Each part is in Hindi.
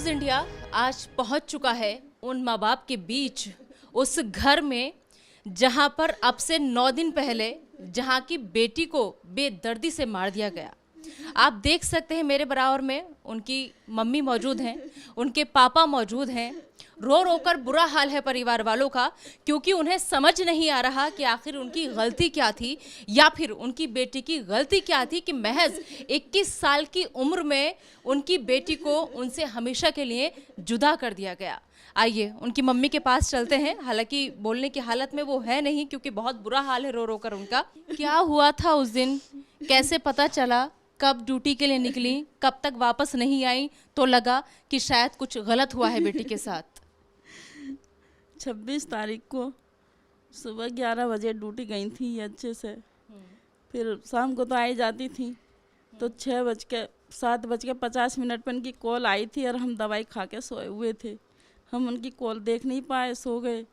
न्यूज़ इंडिया आज पहुंच चुका है उन माँ बाप के बीच, उस घर में जहां पर अब से 9 दिन पहले जहां की बेटी को बेदर्दी से मार दिया गया। आप देख सकते हैं मेरे बराबर में उनकी मम्मी मौजूद हैं, उनके पापा मौजूद हैं। रो रो कर बुरा हाल है परिवार वालों का, क्योंकि उन्हें समझ नहीं आ रहा कि आखिर उनकी गलती क्या थी या फिर उनकी बेटी की गलती क्या थी कि महज 21 साल की उम्र में उनकी बेटी को उनसे हमेशा के लिए जुदा कर दिया गया। आइए उनकी मम्मी के पास चलते हैं। हालांकि बोलने की हालत में वो है नहीं, क्योंकि बहुत बुरा हाल है रो रो कर उनका। क्या हुआ था उस दिन, कैसे पता चला, कब ड्यूटी के लिए निकली, कब तक वापस नहीं आई तो लगा कि शायद कुछ गलत हुआ है बेटी के साथ? 26 तारीख को सुबह 11 बजे ड्यूटी गई थी ये अच्छे से। फिर शाम को तो आई जाती थी, तो 7:50 पर इनकी कॉल आई थी और हम दवाई खा के सोए हुए थे। हम उनकी कॉल देख नहीं पाए, सो गए।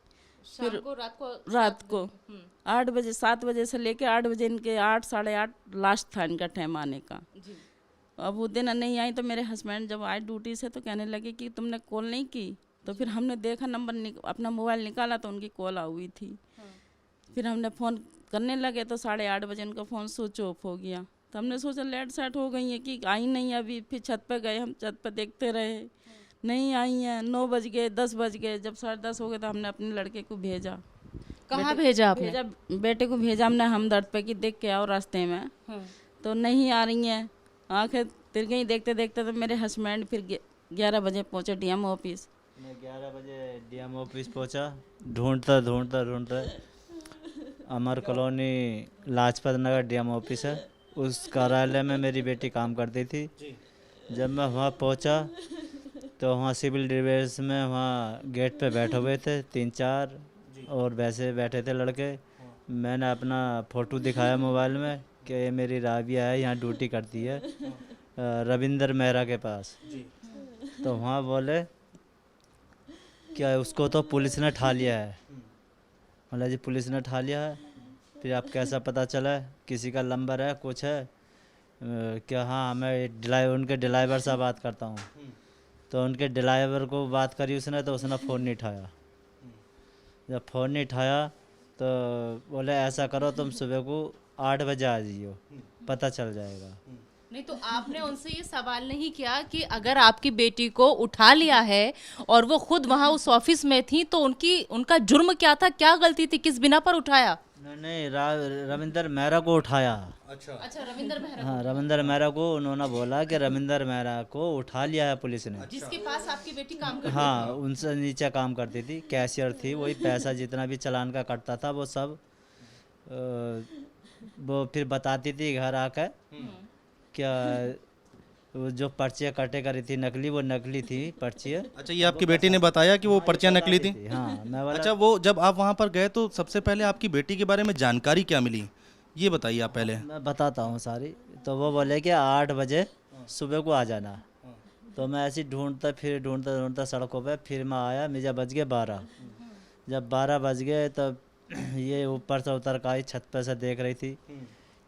फिर रात को 8 बजे 7 बजे से लेके 8 बजे इनके 8 साढ़े 8 लास्ट था इनका टाइम आने का। अब वो दिन नहीं आई तो मेरे हस्बैंड जब आए ड्यूटी से तो कहने लगे कि तुमने कॉल नहीं की। तो फिर हमने देखा, नंबर अपना मोबाइल निकाला तो उनकी कॉल आ हुई थी। फिर हमने फ़ोन करने लगे तो 8:30 बजे उनका फ़ोन स्विच ऑफ हो गया। तो हमने सोचा लेट सेट हो गई है कि आई नहीं अभी। फिर छत पे गए, हम छत पे देखते रहे, नहीं आई हैं। 9 बज गए, 10 बज गए। जब 10:30 हो गए तो हमने अपने लड़के को भेजा। कहाँ भेजा आपने? बेटे को भेजा हमने हमदर्द पे कि देख के आओ रास्ते में। तो नहीं आ रही हैं, आंखें तिर गई देखते देखते। तो मेरे हस्बैंड फिर 11 बजे पहुँचे डीएम ऑफिस। मैं 11 बजे डीएम ऑफिस पहुंचा, ढूंढता अमर colony Lajpat Nagar DM office है, उस कार्यालय में मेरी बेटी काम करती थी। जब मैं वहाँ पहुंचा तो वहाँ सिविल डिफेंस में वहाँ गेट पे बैठे हुए थे 3-4 और वैसे बैठे थे लड़के। मैंने अपना फ़ोटो दिखाया मोबाइल में कि ये मेरी राबिया है, यहाँ ड्यूटी करती है रविंदर मेहरा के पास। तो वहाँ बोले क्या उसको तो पुलिस ने ठा लिया है। मतलब जी पुलिस ने ठा लिया है। फिर आप कैसा पता चला, किसी का नंबर है कुछ है क्या? हाँ मैं उनके ड्राइवर से बात करता हूँ। तो उनके ड्राइवर को बात करी उसने, तो उसने फ़ोन नहीं उठाया। जब फ़ोन नहीं उठाया तो बोले ऐसा करो तुम सुबह को 8 बजे आ जाइयो, पता चल जाएगा। नहीं तो आपने उनसे ये सवाल नहीं किया कि अगर आपकी बेटी को उठा लिया है और वो खुद वहाँ उस ऑफिस में थी तो उनका जुर्म क्या था, क्या गलती थी, किस बिना पर उठाया? नहीं रविंदर मेहरा को उठाया। अच्छा रविंदर मेहरा। हाँ रविंदर मेहरा को उन्होंने बोला कि रविंदर मेहरा को उठा लिया है पुलिस ने। जिसके पास आपकी बेटी काम करती हाँ उनसे नीचे काम करती थी, कैशियर थी। वही पैसा जितना भी चालान का कटता था वो सब वो फिर बताती थी घर आकर क्या वो जो पर्चियाँ कटे करी थी नकली, वो नकली थी पर्चियाँ। अच्छा, ये आपकी बेटी ने बताया कि वो पर्चियाँ नकली थी? हाँ मैं बोला। अच्छा, वो जब आप वहाँ पर गए तो सबसे पहले आपकी बेटी के बारे में जानकारी क्या मिली, ये बताइए आप पहले। मैं बताता हूँ सारी। तो वो बोले कि 8 बजे सुबह को आ जाना। तो मैं ऐसे ढूंढता सड़कों पे फिर मैं आया, मुझे बज गए 12। जब 12 बज गए तब ये ऊपर से उतर कर आई, छत पर से देख रही थी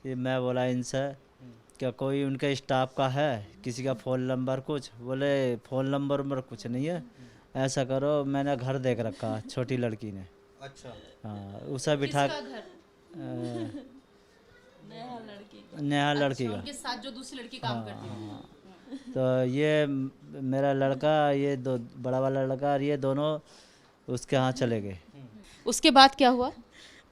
कि मैं बोला इनसे क्या कोई उनके स्टाफ का है, किसी का फ़ोन नंबर कुछ? बोले फ़ोन नंबर कुछ नहीं है। ऐसा करो, मैंने घर देख रखा छोटी लड़की ने। अच्छा। हाँ उसे बिठा नेहा लड़की का। उनके साथ जो दूसरी लड़की काम करती है। हाँ। तो ये मेरा लड़का, ये दो बड़ा वाला लड़का और ये दोनों उसके यहाँ चले गए। उसके बाद क्या हुआ?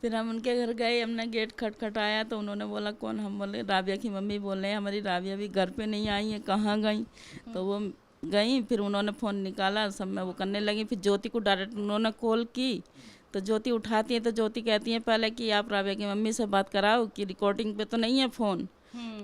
फिर हम उनके घर गए, हमने गेट खटखटाया तो उन्होंने बोला कौन? हम बोले राबिया की मम्मी बोल रहे हैं, हमारी राबिया भी घर पे नहीं आई है, कहाँ गई? तो वो गई, फिर उन्होंने फ़ोन निकाला, सब में वो करने लगी। फिर ज्योति को डायरेक्ट उन्होंने कॉल की तो ज्योति उठाती है। तो ज्योति कहती है पहले कि आप राबिया की मम्मी से बात कराओ कि रिकॉर्डिंग पे तो नहीं है फ़ोन,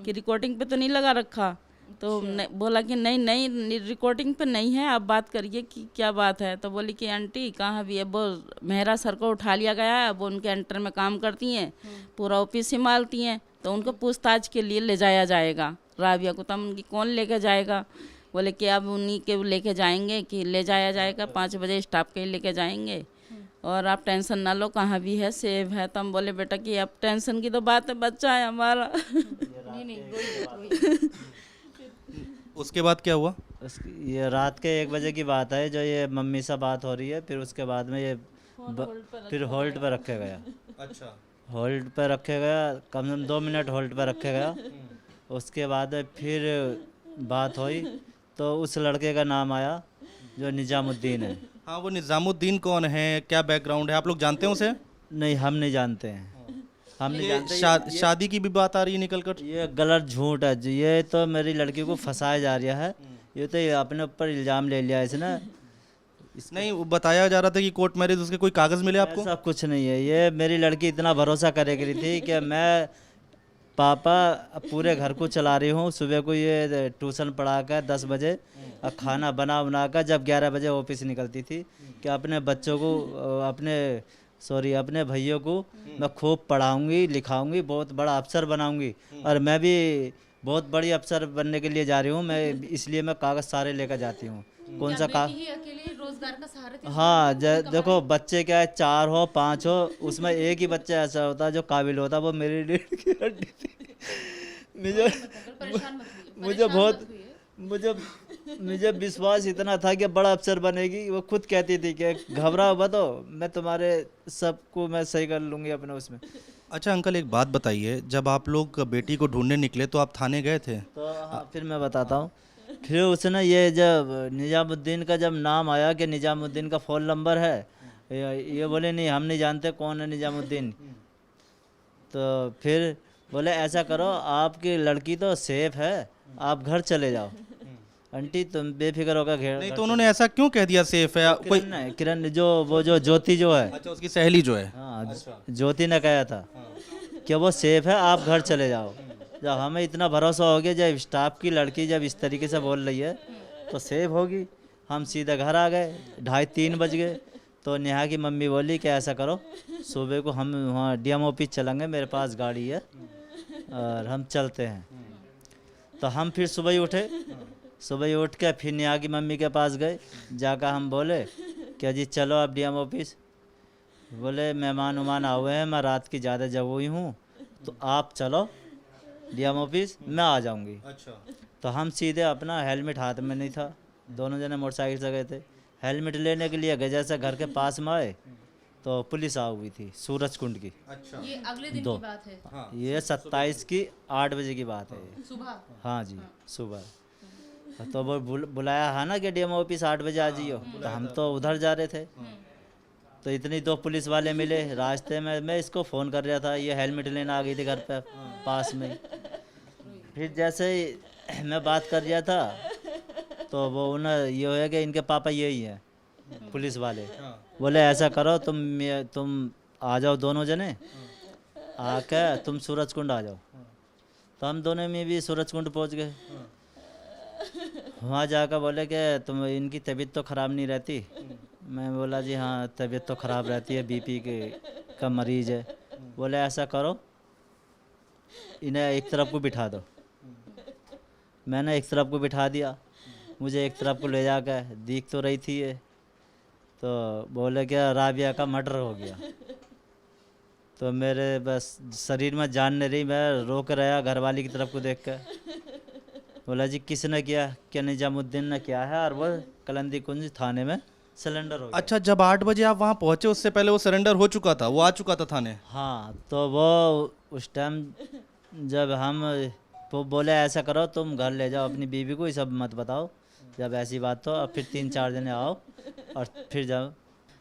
कि रिकॉर्डिंग पे तो नहीं लगा रखा। तो बोला कि नहीं रिकॉर्डिंग पे नहीं है, आप बात करिए कि क्या बात है। तो बोली कि आंटी कहाँ भी है, वो मेहरा सर को उठा लिया गया है, वो उनके एंटर में काम करती हैं, पूरा ऑफिस संभालती हैं, तो उनको पूछताछ के लिए ले जाया जाएगा राबिया को। तो हम उनकी कौन लेके जाएगा? बोले कि अब उन्हीं के लेके जाएंगे, कि ले जाया जाएगा 5 बजे स्टाफ के लेके जाएंगे और आप टेंशन ना लो, कहाँ भी है सेव है। तो हम बोले बेटा कि अब टेंशन की तो बात है, बच्चा है हमारा। नहीं उसके बाद क्या हुआ? ये रात के 1 बजे की बात है, जो ये मम्मी से बात हो रही है। फिर उसके बाद में ये फिर होल्ड पर रखे गया। अच्छा। होल्ड पर रखे गया, कम से कम 2 मिनट होल्ड पर रखे गया। उसके बाद फिर बात हुई तो उस लड़के का नाम आया जो निजामुद्दीन है। हाँ, वो निज़ामुद्दीन कौन है, क्या बैकग्राउंड है, आप लोग जानते हैं उसे? नहीं, हम नहीं जानते हैं, हम नहीं जानते। शादी की भी बात आ रही है निकल कर। ये गलत झूठ है, ये तो मेरी लड़की को फंसाया जा रहा है। ये तो अपने ऊपर इल्ज़ाम ले लिया इसने। नहीं, वो बताया जा रहा था कि कोर्ट मैरिज, उसके कोई कागज़ मिले आपको? ऐसा कुछ नहीं है। ये मेरी लड़की इतना भरोसा करे करी थी कि मैं पापा पूरे घर को चला रही हूँ। सुबह को ये ट्यूशन पढ़ा कर 10 बजे और खाना बना कर जब 11 बजे ऑफिस निकलती थी कि अपने बच्चों को अपने भैया को मैं खूब पढ़ाऊंगी, लिखाऊंगी, बहुत बड़ा अफसर बनाऊंगी। और मैं भी बहुत बड़ी अफसर बनने के लिए जा रही हूँ। मैं इसलिए मैं कागज़ सारे लेकर जाती हूँ। कौन सा अकेले रोजगार का सहारा थी? हाँ, देखो बच्चे क्या है, 4 हो 5 हो, उसमें एक ही बच्चा ऐसा होता है जो काबिल होता है। वो मेरी रीढ़ की हड्डी थी। मुझे विश्वास इतना था कि बड़ा अफसर बनेगी। वो खुद कहती थी कि घबराओ मत, मैं तुम्हारे सबको मैं सही कर लूँगी अपने उसमें। अच्छा अंकल, एक बात बताइए, जब आप लोग बेटी को ढूंढने निकले तो आप थाने गए थे? तो हाँ, फिर मैं बताता हूँ। फिर उसने ये जब निजामुद्दीन का जब नाम आया कि निजामुद्दीन का फ़ोन नंबर है, ये बोले नहीं हम नहीं जानते कौन है निजामुद्दीन। तो फिर बोले ऐसा करो, आपकी लड़की तो सेफ है, आप घर चले जाओ। आंटी तुम बेफिक्र होकर घेर। नहीं, तो उन्होंने ऐसा क्यों कह दिया सेफ है? कोई किरण जो ज्योति जो है, अच्छा, उसकी सहेली जो है। हाँ, ज्योति ने कहा था कि वो सेफ है, आप घर चले जाओ। जब हमें इतना भरोसा हो गया, जब स्टाफ की लड़की जब इस तरीके से बोल रही है तो सेफ होगी। हम सीधे घर आ गए, 2:30-3 बज गए। तो नेहा की मम्मी बोली कि ऐसा करो, सुबह को हम वहाँ डीएम ऑफिस चलेंगे, मेरे पास गाड़ी है और हम चलते हैं। तो हम फिर सुबह ही उठे। सुबह ही उठ के फिर नेहा की मम्मी के पास गए। जाकर हम बोले कि जी चलो अब डीएम ऑफिस। बोले मेहमान उमान आए हुए हैं, मैं रात की ज़्यादा जग हुई हूँ, तो आप चलो डीएम ऑफिस, मैं आ जाऊंगी। अच्छा। तो हम सीधे, अपना हेलमेट हाथ में नहीं था, दोनों जने मोटरसाइकिल से गए थे। हेलमेट लेने के लिए गए, जैसे घर के पास में आए तो पुलिस आ हुई थी सूरज कुंड की। अच्छा। ये अगले दिन की बात है? हाँ। ये 27 की 8 बजे की बात है ये। सुबह? हाँ जी, सुबह। तो वो बुलाया है ना कि डीएम ऑफिस 8 बजे आ जाइयो। तो हम तो उधर जा रहे थे। तो इतनी 2 पुलिस वाले मिले रास्ते में। मैं इसको फ़ोन कर रहा था, ये हेलमेट लेना आ गई थी घर पे पास में ही। फिर जैसे ही मैं बात कर रहा था तो वो उन्हें ये हो कि इनके पापा यही हैं पुलिस वाले। बोले ऐसा करो, तुम आ जाओ दोनों जने, आके तुम सूरज कुंड आ जाओ। तो हम दोनों में भी सूरज कुंड पहुँच गए। वहाँ जाकर बोले कि तुम इनकी तबीयत तो ख़राब नहीं रहती। मैं बोला जी हाँ तबीयत तो ख़राब रहती है, बीपी का मरीज़ है। बोले ऐसा करो, इन्हें एक तरफ को बिठा दो। मैंने एक तरफ को बिठा दिया, मुझे एक तरफ को ले जाकर दिख तो रही थी ये। तो बोले क्या राबिया का मर्डर हो गया। तो मेरे बस शरीर में जान नहीं रही, मैं रोक रहा घरवाली की तरफ को देख कर। बोला जी किसने किया? क्या निजामुद्दीन ने किया है, और वो कलंदी कुंज थाने में सरेंडर हो गया। अच्छा, जब 8 बजे आप वहाँ पहुँचे उससे पहले वो सरेंडर हो चुका था, वो आ चुका था थाने? हाँ, तो वो उस टाइम जब हम वो बोले ऐसा करो तुम घर ले जाओ अपनी बीवी को, ये सब मत बताओ। जब ऐसी बात तो अब फिर 3-4 जने आओ और फिर जाओ।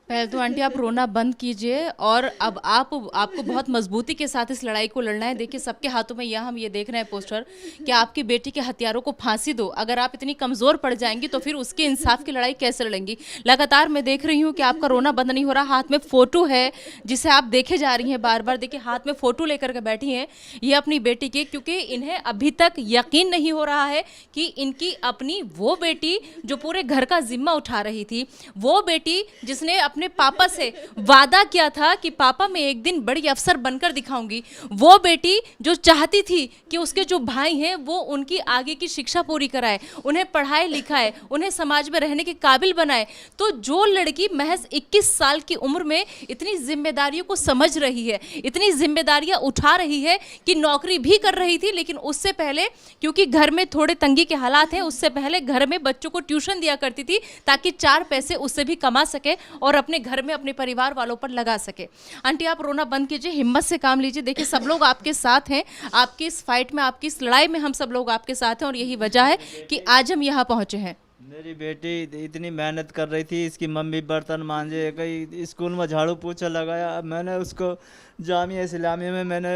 पहले तो आंटी आप रोना बंद कीजिए, और अब आपको बहुत मजबूती के साथ इस लड़ाई को लड़ना है। देखिए सबके हाथों में यह हम ये देख रहे हैं पोस्टर कि आपकी बेटी के हत्यारों को फांसी दो। अगर आप इतनी कमज़ोर पड़ जाएंगी तो फिर उसके इंसाफ की लड़ाई कैसे लड़ेंगी? लगातार मैं देख रही हूँ कि आपका रोना बंद नहीं हो रहा। हाथ में फ़ोटो है जिसे आप देखे जा रही हैं बार बार। देखिए हाथ में फ़ोटो लेकर के बैठी हैं ये अपनी बेटी की, क्योंकि इन्हें अभी तक यकीन नहीं हो रहा है कि इनकी अपनी वो बेटी जो पूरे घर का जिम्मा उठा रही थी, वो बेटी जिसने अपनी अपने पापा से वादा किया था कि पापा मैं एक दिन बड़ी अफसर बनकर दिखाऊंगी, वो बेटी जो चाहती थी कि उसके जो भाई हैं वो उनकी आगे की शिक्षा पूरी कराए, उन्हें पढ़ाए लिखाए, उन्हें समाज में रहने के काबिल बनाए, तो जो लड़की महज 21 साल की उम्र में इतनी जिम्मेदारियों को समझ रही है, इतनी जिम्मेदारियां उठा रही है कि नौकरी भी कर रही थी, लेकिन उससे पहले क्योंकि घर में थोड़े तंगी के हालात हैं, उससे पहले घर में बच्चों को ट्यूशन दिया करती थी ताकि 4 पैसे उससे भी कमा सके और अपने घर में अपने परिवार वालों पर लगा सके। आंटी आप रोना बंद कीजिए, हिम्मत से काम लीजिए। देखिए सब लोग आपके साथ हैं, आपकी इस फाइट में, आपकी इस लड़ाई में हम सब लोग आपके साथ हैं और यही वजह है कि आज हम यहाँ पहुंचे हैं। मेरी बेटी इतनी मेहनत कर रही थी, इसकी मम्मी बर्तन मांजे, कई स्कूल में झाड़ू पोछा लगाया, मैंने उसको जामिया इस्लामिया में मैंने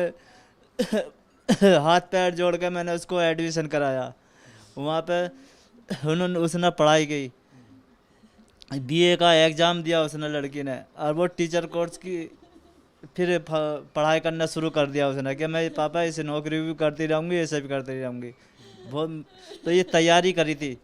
हाथ पैर जोड़ के मैंने उसको एडमिशन कराया। वहाँ पे उसने पढ़ाई की, बीए का एग्ज़ाम दिया उसने लड़की ने, और वो टीचर कोर्स की फिर पढ़ाई करना शुरू कर दिया उसने कि मैं पापा इसे नौकरी भी करती रहूँगी, ये सब करती रहूँगी। बहुत तो ये तैयारी करी थी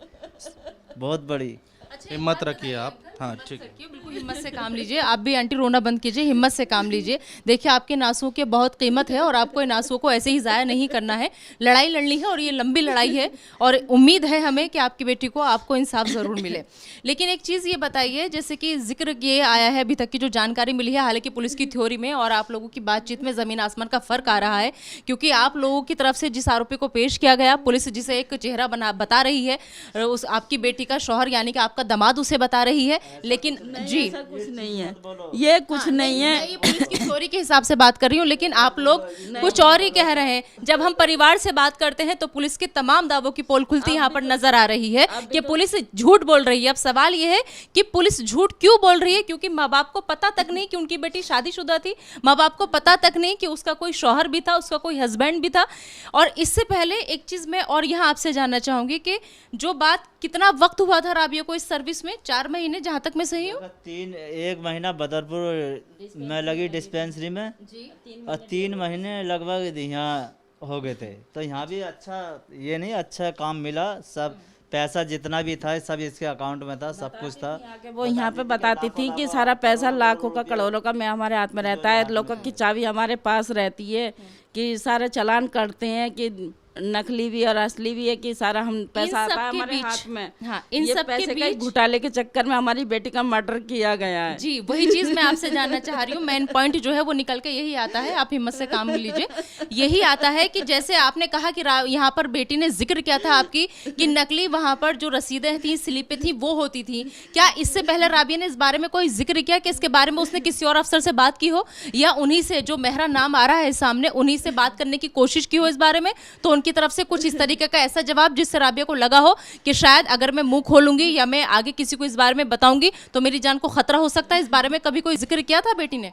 बहुत बड़ी। हिम्मत रखिए आप। हाँ ठीक है, बिल्कुल हिम्मत से काम लीजिए। आप भी आंटी रोना बंद कीजिए, हिम्मत से काम लीजिए। देखिए आपके नासुओं की बहुत कीमत है और आपको इन आंसुओं को ऐसे ही ज़ाया नहीं करना है, लड़ाई लड़नी है और ये लंबी लड़ाई है और उम्मीद है हमें कि आपकी बेटी को आपको इंसाफ ज़रूर मिले। लेकिन एक चीज़ ये बताइए, जैसे कि जिक्र ये आया है अभी तक की जो जानकारी मिली है, हालांकि पुलिस की थ्योरी में और आप लोगों की बातचीत में ज़मीन आसमान का फ़र्क आ रहा है, क्योंकि आप लोगों की तरफ से जिस आरोपी को पेश किया गया, पुलिस जिसे एक चेहरा बता रही है, उस आपकी बेटी का शौहर यानी कि आपका दामाद उसे बता रही है, लेकिन जी ऐसा कुछ नहीं है, ये कुछ नहीं है। मैं ये पुलिस की थ्योरी के हिसाब से बात कर रही हूँ, लेकिन आप लोग कुछ और ही कह रहे हैं। जब हम परिवार से बात करते हैं तो पुलिस के तमाम दावों की पोल खुलती यहाँ पर नजर आ रही है कि पुलिस झूठ बोल रही है। अब सवाल ये है कि पुलिस झूठ क्यों बोल रही है? क्योंकि माँ बाप को पता तक नहीं कि उनकी बेटी शादीशुदा थी, माँ बाप को पता तक नहीं कि उसका कोई शौहर भी था, उसका कोई हस्बैंड भी था। और इससे पहले एक चीज मैं और यहाँ आपसे जानना चाहूंगी कि जो बात कितना वक्त हुआ था राबिया को इस सर्विस में? 4 महीने जहाँ तक मैं सही हूँ। 1 महीना बदरपुर में लगी डिस्पेंसरी में और 3 महीने लगभग यहाँ हो गए थे। तो यहाँ भी अच्छा, ये नहीं अच्छा काम मिला, सब पैसा जितना भी था सब इसके अकाउंट में था, सब कुछ था। वो यहाँ पे बताती थी कि सारा पैसा लाखों का करोड़ों का मैं हमारे हाथ में रहता है, लोगों की चाबी हमारे पास रहती है, कि सारे चालान करते हैं कि नकली भी और असली भी है, कि सारा हम पैसा आता है हमारे हाथ में। हाँ, इन ये सब के पैसे के बीच घोटाले के चक्कर में हमारी बेटी का मर्डर किया गया है। जी वही चीज मैं आपसे जानना चाह रही हूँ। मेन पॉइंट जो है वो निकल के यही आता है, आप हिम्मत से काम लीजिए। यही आता है कि जैसे आपने कहा कि यहाँ पर बेटी ने जिक्र किया था आपकी कि नकली वहां पर जो रसीदें थी, स्लिपें थी, वो होती थी। क्या इससे पहले राबिया ने इस बारे में कोई जिक्र किया कि इसके बारे में उसने किसी और अफसर से बात की हो, या उन्हीं से, जो मेहरा नाम आ रहा है सामने, उन्हीं से बात करने की कोशिश की हो इस बारे में? तो उनकी तरफ से कुछ इस तरीके का ऐसा जवाब जिससे राबिया को लगा हो कि शायद अगर मैं मुंह खोलूंगी या मैं आगे किसी को इस बारे में बताऊंगी तो मेरी जान को खतरा हो सकता है, इस बारे में कभी कोई जिक्र किया था बेटी ने?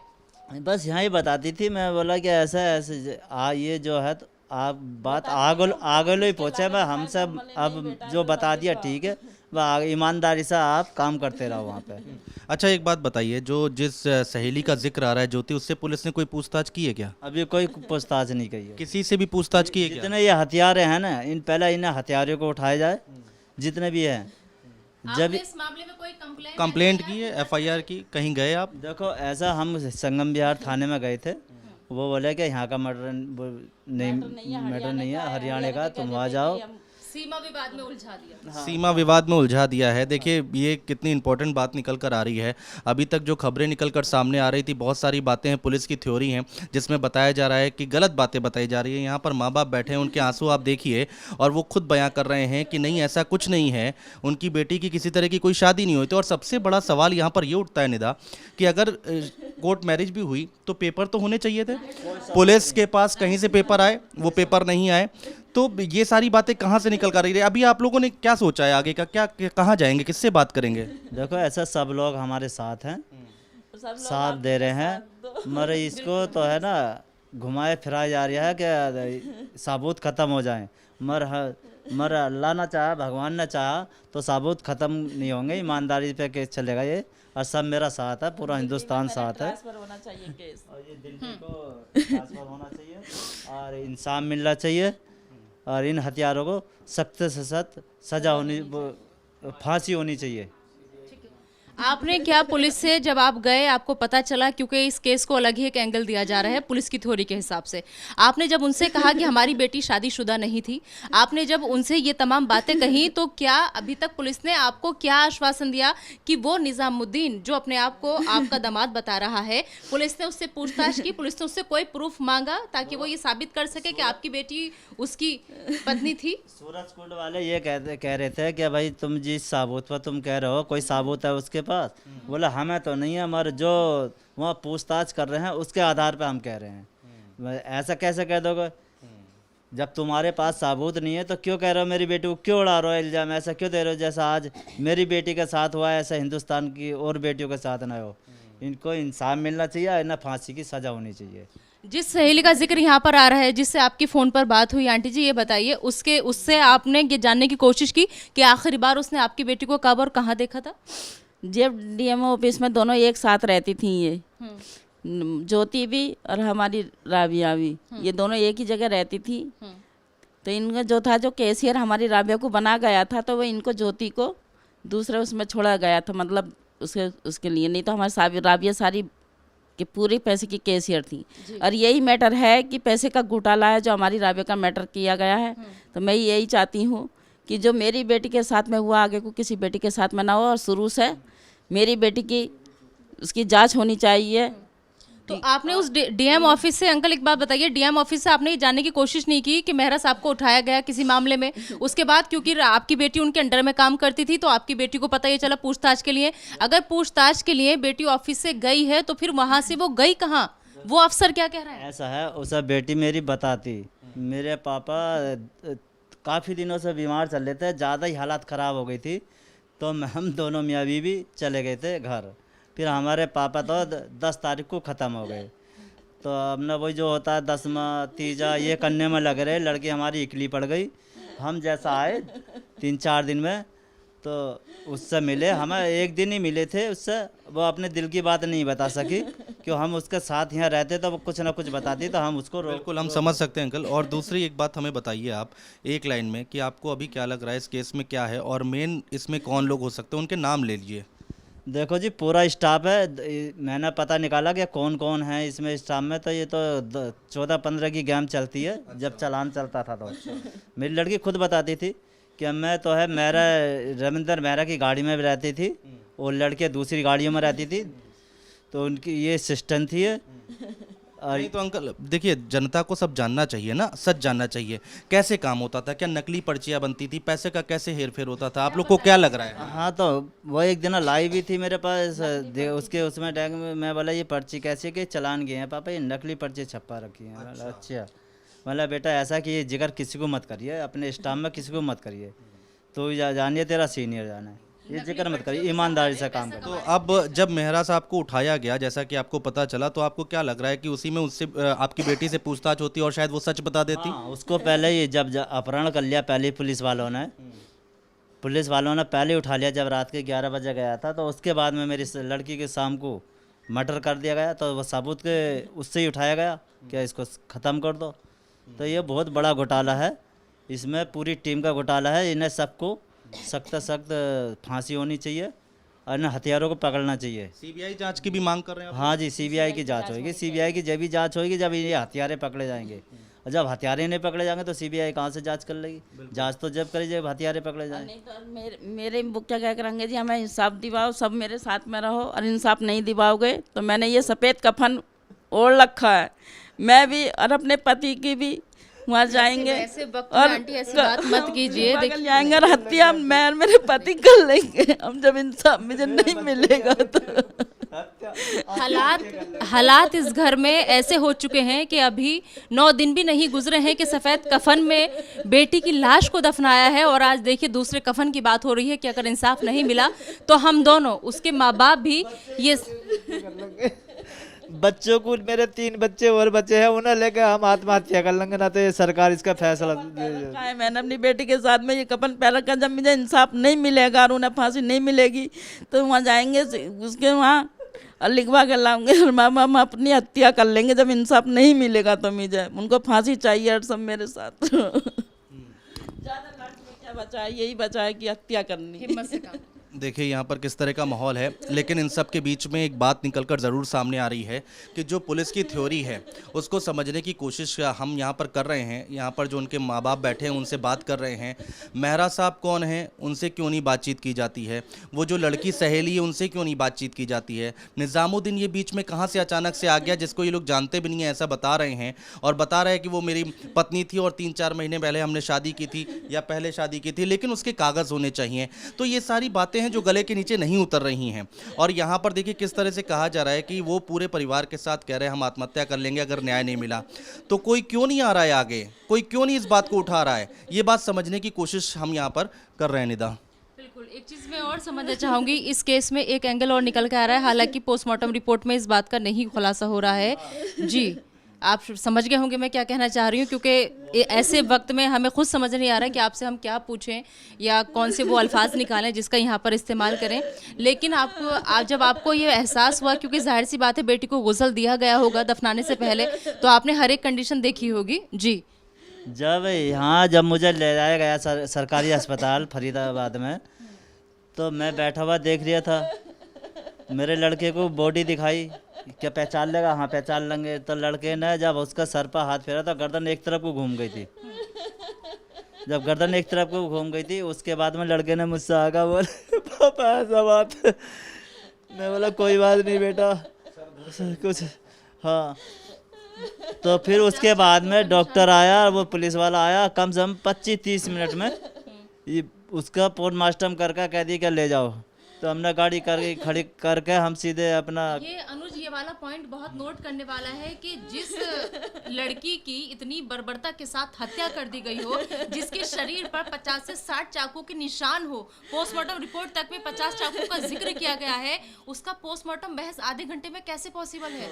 बस यहाँ ही बताती थी। मैं बोला कि ऐसा ऐसे ये जो है, तो आप बात आगे ही पहुँचे। मैं हम सब अब जो बता दिया ठीक है, वह ईमानदारी से आप काम करते रहो वहाँ पे। अच्छा एक बात बताइए, जो जिस सहेली का जिक्र आ रहा है ज्योति, उससे पुलिस ने कोई पूछताछ की है क्या? अभी कोई पूछताछ नहीं की है। किसी से भी पूछताछ की है क्या? जितने ये हथियारे हैं ना, पहले इन हथियारों को उठाया जाए, जितने भी हैं। जब इस मामले में कोई कंप्लेंट की है, एफआईआर की, कहीं गए आप? देखो ऐसा, हम संगम विहार थाने में गए थे, वो बोले कि यहाँ का मर्डर नहीं, मैटर नहीं है, हरियाणा का, तुम वहाँ जाओ। सीमा विवाद में उलझा दिया। सीमा विवाद में उलझा दिया है। देखिए ये कितनी इंपॉर्टेंट बात निकल कर आ रही है। अभी तक जो खबरें निकल कर सामने आ रही थी, बहुत सारी बातें हैं, पुलिस की थ्योरी हैं, जिसमें बताया जा रहा है कि गलत बातें बताई जा रही है। यहाँ पर माँ बाप बैठे हैं, उनके आंसू आप देखिए, और वो खुद बयां कर रहे हैं कि नहीं ऐसा कुछ नहीं है, उनकी बेटी की किसी तरह की कोई शादी नहीं हुई थी। और सबसे बड़ा सवाल यहाँ पर ये उठता है निदा, कि अगर कोर्ट मैरिज भी हुई तो पेपर तो होने चाहिए थे। पुलिस के पास कहीं से पेपर आए, वो पेपर नहीं आए, तो ये सारी बातें कहाँ से निकल कर रही है? अभी आप लोगों ने क्या सोचा है आगे का? क्या कहाँ जाएंगे, किससे बात करेंगे? देखो ऐसा सब लोग हमारे साथ हैं, साथ दे रहे हैं, मगर इसको तो है ना घुमाए फिराया जा रहा है कि साबुत ख़त्म हो जाए। मर अल्लाह ना चाहा, भगवान ना चाहा तो साबुत ख़त्म नहीं होंगे, ईमानदारी पे केस चलेगा ये। और सब मेरा साथ है, पूरा हिंदुस्तान साथ है। और ये दिल्ली को ट्रांसफर होना चाहिए और इंसाफ मिलना चाहिए, और इन हथियारों को सख्त से सख्त सजा होनी, फांसी होनी चाहिए। आपने क्या पुलिस से जब आप गए, आपको पता चला, क्योंकि इस केस को अलग ही एक एंगल दिया जा रहा है पुलिस की थ्योरी के हिसाब से, आपने जब उनसे कहा कि हमारी बेटी शादीशुदा नहीं थी, आपने जब उनसे ये तमाम बातें कही, तो क्या अभी तक पुलिस ने आपको क्या आश्वासन दिया कि वो निजामुद्दीन जो अपने आप को आपका दामाद बता रहा है, पुलिस ने उससे पूछताछ की, पुलिस ने उससे कोई प्रूफ मांगा ताकि वो ये साबित कर सके कि आपकी बेटी उसकी पत्नी थी? सूरज कुंड वाले ये कह रहे थे कि भाई तुम जिस साबूत पर तुम कह रहे हो, कोई साबूत है उसके पास? बोला हमें तो नहीं है, हमारे जो वहाँ पूछताछ कर रहे हैं उसके आधार पे हम कह रहे हैं। ऐसा कैसे कह दोगे? जब तुम्हारे पास साबूत नहीं है तो क्यों कह रहे हो मेरी बेटी को, क्यों उड़ा रहे हो इल्ज़ाम? ऐसा क्यों दे रहे हो जैसा आज मेरी बेटी के साथ हुआ है, ऐसा हिंदुस्तान की और बेटियों के साथ ना हो। इनको इंसाफ मिलना चाहिए, ना फांसी की सज़ा होनी चाहिए। जिस सहेली का जिक्र यहाँ पर आ रहा है, जिससे आपकी फ़ोन पर बात हुई, आंटी जी ये बताइए, उससे आपने ये जानने की कोशिश की कि आखिरी बार उसने आपकी बेटी को कब और कहाँ देखा था? जब डीएमओ ऑफिस में दोनों एक साथ रहती थी, ये ज्योति भी और हमारी राबिया भी, ये दोनों एक ही जगह रहती थी। तो इनका जो था, जो कैशियर हमारी राबिया को बना गया था, तो वो इनको ज्योति को दूसरे उसमें छोड़ा गया था, मतलब उसके लिए। नहीं तो हमारी राबिया सारी कि पूरी पैसे की कैशियर थी। और यही मैटर है कि पैसे का घोटाला है जो हमारी राबिया का मैटर किया गया है। तो मैं यही चाहती हूँ कि जो मेरी बेटी के साथ में हुआ, आगे को किसी बेटी के साथ में ना हो, और शुरू से मेरी बेटी की उसकी जांच होनी चाहिए। तो आपने उस डीएम ऑफिस से, अंकल एक बात बताइए, डीएम ऑफिस से आपने ये जानने की कोशिश नहीं की कि मेहरा साहब को उठाया गया किसी मामले में? उसके बाद क्योंकि आपकी बेटी उनके अंडर में काम करती थी, तो आपकी बेटी को पता ये चला पूछताछ के लिए। अगर पूछताछ के लिए बेटी ऑफिस से गई है तो फिर वहां से वो गई कहाँ? वो अफसर क्या कह रहा है? ऐसा है, उसे बेटी मेरी बताती, मेरे पापा काफ़ी दिनों से बीमार चल रहे थे, ज़्यादा ही हालत ख़राब हो गई थी, तो हम दोनों मियाँ बीवी चले गए थे घर। फिर हमारे पापा तो 10 तारीख को ख़त्म हो गए। तो अब ना वही जो होता है 10वां तीजा ये करने में लग रहे, लड़की हमारी इकली पड़ गई। हम जैसा आए 3-4 दिन में, तो उससे मिले, हमें एक दिन ही मिले थे उससे। वो अपने दिल की बात नहीं बता सकी, क्यों हम उसके साथ यहाँ रहते तो वो कुछ ना कुछ बताती, तो हम उसको बिल्कुल हम समझ सकते हैं अंकल। और दूसरी एक बात हमें बताइए आप एक लाइन में कि आपको अभी क्या लग रहा है इस केस में क्या है, और मेन इसमें कौन लोग हो सकते हैं, उनके नाम ले लीजिए। देखो जी, पूरा स्टाफ है, मैंने पता निकाला कि कौन कौन है इसमें स्टाफ में। तो ये तो 14-15 की गेम चलती है, जब चलान चलता था। तो मेरी लड़की खुद बताती थी कि मैं तो है मेरा रविंदर मेहरा की गाड़ी में भी रहती थी, और लड़के दूसरी गाड़ियों में रहती थी, तो उनकी ये सिस्टम थी। नहीं तो अंकल देखिए, जनता को सब जानना चाहिए ना, सच जानना चाहिए। कैसे काम होता था, क्या नकली पर्चियाँ बनती थी, पैसे का कैसे हेर फेर होता था, आप लोग को क्या लग रहा है? हाँ, तो वो एक दिन लाई भी थी मेरे पास, उसके उसमें टैग में मैं बोला ये पर्ची कैसे के चलान गए हैं पापा, ये नकली पर्ची छपा रखी है। अच्छा, बोला बेटा ऐसा कि ये जिक्र किसी को मत करिए, अपने स्टाफ में किसी को मत करिए, तो जानिए तेरा सीनियर जाना है, ये जिक्र मत करिए, ईमानदारी से काम करिए। तो अब जब मेहरा साहब को उठाया गया, जैसा कि आपको पता चला, तो आपको क्या लग रहा है कि उसी में उससे आपकी बेटी से पूछताछ होती और शायद वो सच बता देती? हाँ, उसको पहले ही जब अपहरण कर लिया, पहले पुलिस वालों ने पहले उठा लिया। जब रात के 11 बजे गया था, तो उसके बाद में मेरी लड़की के शाम को मर्डर कर दिया गया। तो वो सबूत के उससे ही उठाया गया कि इसको ख़त्म कर दो। तो ये बहुत बड़ा घोटाला है, इसमें पूरी टीम का घोटाला है। इन्हें सबको सख्त फांसी होनी चाहिए और इन्हें हथियारों को पकड़ना चाहिए। सीबीआई जांच की भी मांग कर रहे हैं आप? हाँ जी, सीबीआई की जांच होगी। सीबीआई की जब भी जांच होगी जब ये हथियारे पकड़े जाएंगे, और जब हथियारे नहीं पकड़े जाएंगे तो सीबीआई कहाँ से जांच कर लेगी? जांच तो जब करी जब हथियारे पकड़े जाएंगे। नहीं तो मेरे मुखिया क्या करेंगे जी, हमें इंसाफ दिवाओ, सब मेरे साथ में रहो, और इंसाफ नहीं दिवाओगे तो मैंने ये सफ़ेद कफन ओढ़ रखा है, मैं भी और अपने पति की भी वहाँ जाएंगे, और आंटी ऐसी बात मत कीजिए, देखिए जाएंगे और हत्या मैं और मेरे पति कर लेंगे, हम जब इंसाफ मुझे नहीं मिलेगा तो। हालात इस घर में ऐसे हो चुके हैं कि अभी 9 दिन भी नहीं गुजरे हैं कि सफ़ेद कफन में बेटी की लाश को दफनाया है, और आज देखिए दूसरे कफन की बात हो रही है कि अगर इंसाफ नहीं मिला तो हम दोनों, उसके माँ बाप भी ये बच्चों को, मेरे 3 बच्चे और बच्चे हैं, उन्हें लेकर हम आत्महत्या कर लेंगे, ना तो ये सरकार इसका फैसला मैंने अपनी बेटी के साथ में ये कफन पहन रखा। जब मुझे इंसाफ नहीं मिलेगा और उन्हें फांसी नहीं मिलेगी तो वहाँ जाएंगे, उसके वहाँ और लिखवा कर लाऊंगे, और मामा हम अपनी हत्या कर लेंगे जब इंसाफ नहीं मिलेगा तो। मुझे उनको फांसी चाहिए और सब मेरे साथ। ज़्यादा लाख में क्या बचा है, यही बचा है कि हत्या करनी। देखिए यहाँ पर किस तरह का माहौल है, लेकिन इन सब के बीच में एक बात निकलकर ज़रूर सामने आ रही है कि जो पुलिस की थ्योरी है उसको समझने की कोशिश हम यहाँ पर कर रहे हैं। यहाँ पर जो उनके माँ बाप बैठे हैं उनसे बात कर रहे हैं। मेहरा साहब कौन है, उनसे क्यों नहीं बातचीत की जाती है? वो जो लड़की सहेली है उनसे क्यों नहीं बातचीत की जाती है? निज़ामुद्दीन ये बीच में कहाँ से अचानक से आ गया, जिसको ये लोग जानते भी नहीं हैं, ऐसा बता रहे हैं। और बता रहे हैं कि वो मेरी पत्नी थी और 3-4 महीने पहले हमने शादी की थी या पहले शादी की थी, लेकिन उसके कागज़ होने चाहिए। तो ये सारी बातें हैं जो गले के नीचे नहीं उतर रही हैं। और यहाँ पर देखिए किस तरह से कहा जा रहा है कि वो पूरे परिवार के साथ कह रहे हैं हम आत्महत्या कर लेंगे अगर न्याय नहीं मिला। तो कोई क्यों नहीं आ रहा है आगे, कोई क्यों नहीं इस बात को उठा रहा है? ये बात समझने की कोशिश हम यहाँ पर कर रहे हैं। निदा, बिल्कुल, एक चीज़ मैं और समझना चाहूँगी, इस केस में एक एंगल और निकल के आ रहा है, हालांकि पोस्टमार्टम रिपोर्ट में इस बात का नहीं खुलासा हो रहा है। जी, आप समझ गए होंगे मैं क्या कहना चाह रही हूँ, क्योंकि ऐसे वक्त में हमें खुद समझ नहीं आ रहा है कि आपसे हम क्या पूछें या कौन से वो अल्फाज निकालें जिसका यहाँ पर इस्तेमाल करें। लेकिन जब आपको ये एहसास हुआ, क्योंकि जाहिर सी बात है बेटी को गुस्ल दिया गया होगा दफनाने से पहले, तो आपने हर एक कंडीशन देखी होगी। जी, जब मुझे ले जाया गया सरकारी अस्पताल फरीदाबाद में, तो मैं बैठा हुआ देख लिया था। मेरे लड़के को बॉडी दिखाई, क्या पहचान लेगा? हाँ पहचान लेंगे। तो लड़के ने जब उसका सर पर हाथ फेरा तो गर्दन एक तरफ को घूम गई थी। जब गर्दन एक तरफ को घूम गई थी, उसके बाद में लड़के ने मुझसे आगा बोले पापा ऐसा बात। मैं बोला कोई बात नहीं बेटा, कुछ। हाँ, तो फिर उसके बाद में डॉक्टर आया, वो पुलिस वाला आया, कम से कम 25-30 मिनट में ये उसका पोस्टमार्टम करके कह दी कि ले जाओ। तो हमने गाड़ी करके खड़ी करके हम सीधे अपना। ये अनुज, ये वाला पॉइंट बहुत नोट करने वाला है कि जिस लड़की की इतनी बर्बरता के साथ हत्या कर दी गई हो, जिसके शरीर पर 50 से 60 चाकू के निशान हो, पोस्टमार्टम रिपोर्ट तक में 50 चाकू का जिक्र किया गया है, उसका पोस्टमार्टम महज आधे घंटे में कैसे पॉसिबल है?